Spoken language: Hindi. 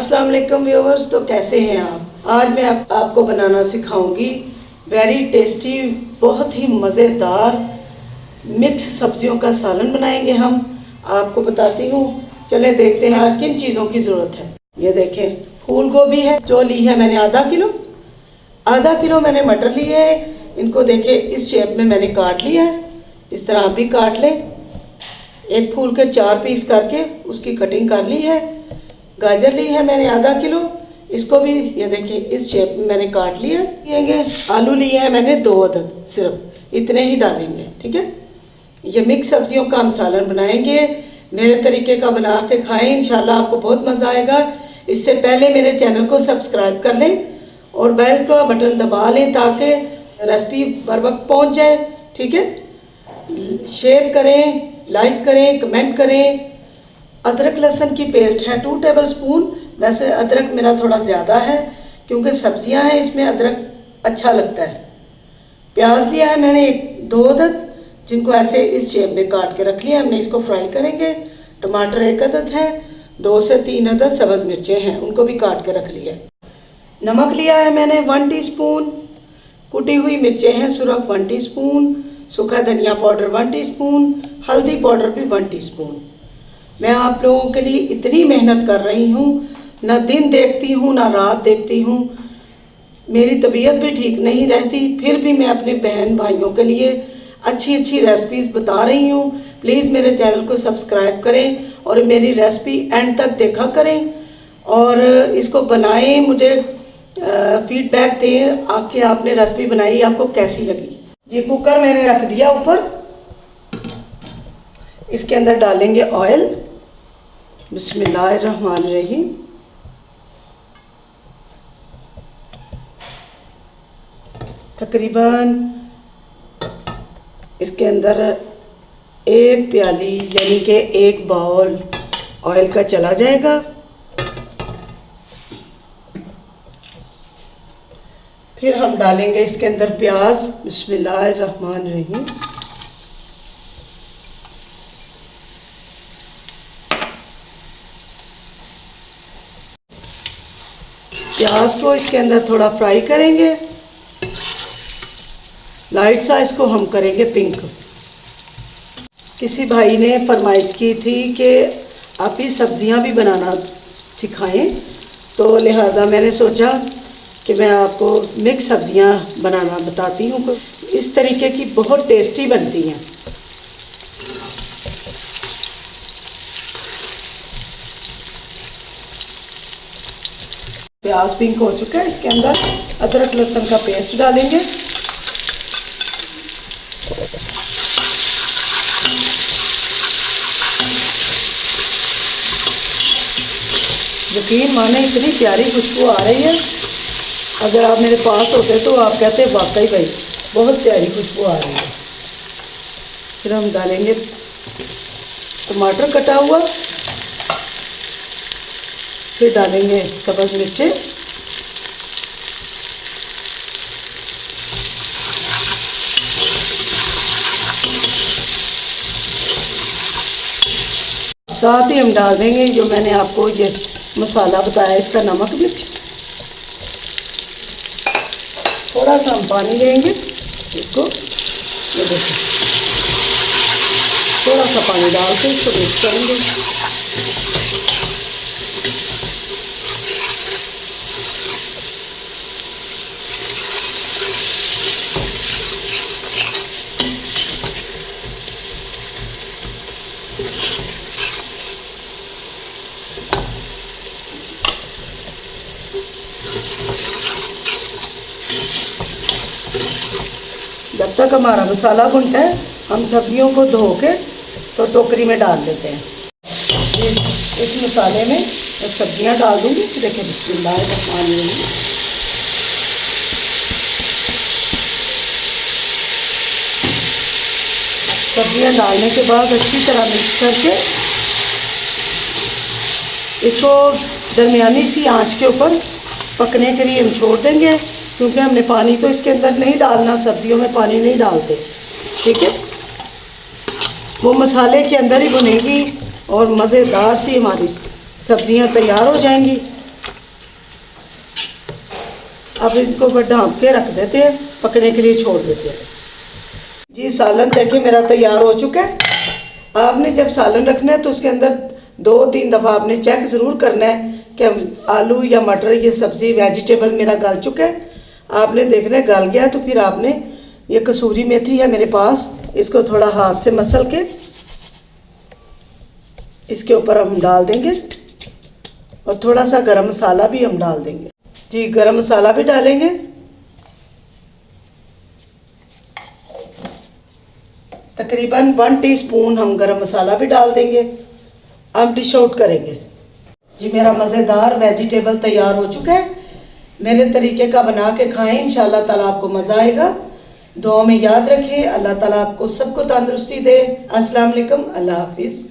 अस्सलाम वालेकुम व्यूअर्स। तो कैसे हैं आप? आज मैं आपको बनाना सिखाऊंगी वेरी टेस्टी, बहुत ही मज़ेदार मिक्स सब्जियों का सालन बनाएंगे हम। आपको बताती हूँ, चले देखते हैं किन चीज़ों की ज़रूरत है। ये देखें, फूल गोभी है जो ली है मैंने आधा किलो मैंने मटर लिए है। इनको देखें इस शेप में मैंने काट लिया है। इस तरह आप भी काट लें। एक फूल के 4 पीस करके उसकी कटिंग कर ली है। गाजर ली है मैंने आधा किलो, इसको भी ये देखिए इस शेप में मैंने काट लिया है। आलू लिए हैं मैंने 2 अदद, सिर्फ इतने ही डालेंगे, ठीक है। ये मिक्स सब्जियों का हम सालन बनाएंगे। मेरे तरीके का बना के खाएं, इंशाल्लाह आपको बहुत मज़ा आएगा। इससे पहले मेरे चैनल को सब्सक्राइब कर लें और बेल का बटन दबा लें ताकि रेसिपी बर वक्त पहुँच जाए, ठीक है। शेयर करें, लाइक करें, कमेंट करें। अदरक लहसुन की पेस्ट है 2 टेबल स्पून। वैसे अदरक मेरा थोड़ा ज़्यादा है क्योंकि सब्जियां हैं, इसमें अदरक अच्छा लगता है। प्याज लिया है मैंने 2 अदद, जिनको ऐसे इस शेप में काट के रख लिया हमने। इसको फ्राई करेंगे। टमाटर 1 अदद है। 2 से 3 अदद सब्ज़ मिर्चें हैं, उनको भी काट के रख लिया। नमक लिया है मैंने 1 टीस्पून। कुटी हुई मिर्चें हैं सुरख 1 टीस्पून। सूखा धनिया पाउडर 1 टीस्पून। हल्दी पाउडर भी 1 टीस्पून। मैं आप लोगों के लिए इतनी मेहनत कर रही हूँ, ना दिन देखती हूँ ना रात देखती हूँ। मेरी तबीयत भी ठीक नहीं रहती, फिर भी मैं अपने बहन भाइयों के लिए अच्छी अच्छी रेसिपीज़ बता रही हूँ। प्लीज़ मेरे चैनल को सब्सक्राइब करें और मेरी रेसिपी एंड तक देखा करें और इसको बनाएं। मुझे फीडबैक दें आपके आपने रेसिपी बनाई आपको कैसी लगी। ये कुकर मैंने रख दिया ऊपर। इसके अंदर डालेंगे ऑयल। बिस्मिल्लाहिर्रहमानिर्रहीम। तकरीबन इसके अंदर 1 प्याली यानी कि 1 बाउल ऑयल का चला जाएगा। फिर हम डालेंगे इसके अंदर प्याज। बिस्मिल्लाहिर्रहमानिर्रहीम। प्याज को इसके अंदर थोड़ा फ्राई करेंगे। लाइट सा इसको हम करेंगे पिंक। किसी भाई ने फरमाइश की थी कि आप ही सब्जियां भी बनाना सिखाएं, तो लिहाजा मैंने सोचा कि मैं आपको मिक्स सब्जियां बनाना बताती हूँ। इस तरीके की बहुत टेस्टी बनती हैं। प्याज पिंक हो चुका है। इसके अंदर अदरक लहसुन का पेस्ट डालेंगे। यकीन माने इतनी प्यारी खुशबू आ रही है। अगर आप मेरे पास होते तो आप कहते वाकई भाई बहुत प्यारी खुशबू आ रही है। फिर हम डालेंगे टमाटर कटा हुआ। फिर डालेंगे सब्ज़ मिर्चें। साथ ही हम डाल देंगे जो मैंने आपको ये मसाला बताया, इसका नमक मिर्च। थोड़ा सा हम पानी देंगे इसको। ये देखिए थोड़ा सा पानी डाल के इसको मिक्स करेंगे। जब तक हमारा मसाला भुनता है हम सब्जियों को धो के तो टोकरी में डाल लेते हैं। इस मसाले में मैं सब्जियां डाल दूँगी। देखिए बिस्मिल्लाहिर्रहमानिर्रहीम। सब्जियां डालने के बाद अच्छी तरह मिक्स करके इसको दरमियानी सी आंच के ऊपर पकने के लिए हम छोड़ देंगे, क्योंकि हमने पानी तो इसके अंदर नहीं डालना, सब्जियों में पानी नहीं डालते, ठीक है। वो मसाले के अंदर ही बनेगी और मज़ेदार सी हमारी सब्जियां तैयार हो जाएंगी। अब इनको ढाँप के रख देते हैं, पकने के लिए छोड़ देते हैं। जी सालन देखिए मेरा तैयार हो चुका है। आपने जब सालन रखना है तो उसके अंदर 2-3 दफ़ा आपने चेक ज़रूर करना है कि आलू या मटर ये सब्ज़ी वेजिटेबल मेरा गल चुका है। आपने देखना है गल गया तो फिर आपने ये कसूरी मेथी है मेरे पास, इसको थोड़ा हाथ से मसल के इसके ऊपर हम डाल देंगे और थोड़ा सा गरम मसाला भी हम डाल देंगे। जी गरम मसाला भी डालेंगे। तकरीबन 1 टीस्पून हम गरम मसाला भी डाल देंगे। हम डिश आउट करेंगे। जी मेरा मज़ेदार वेजिटेबल तैयार हो चुका है। मेरे तरीके का बना के खाएं, इंशाल्लाह ताला आपको मज़ा आएगा। दुआ में याद रखें। अल्लाह ताला आपको सबको तंदुरुस्ती दे। अस्सलाम वालेकुम, अल्लाह हाफिज़।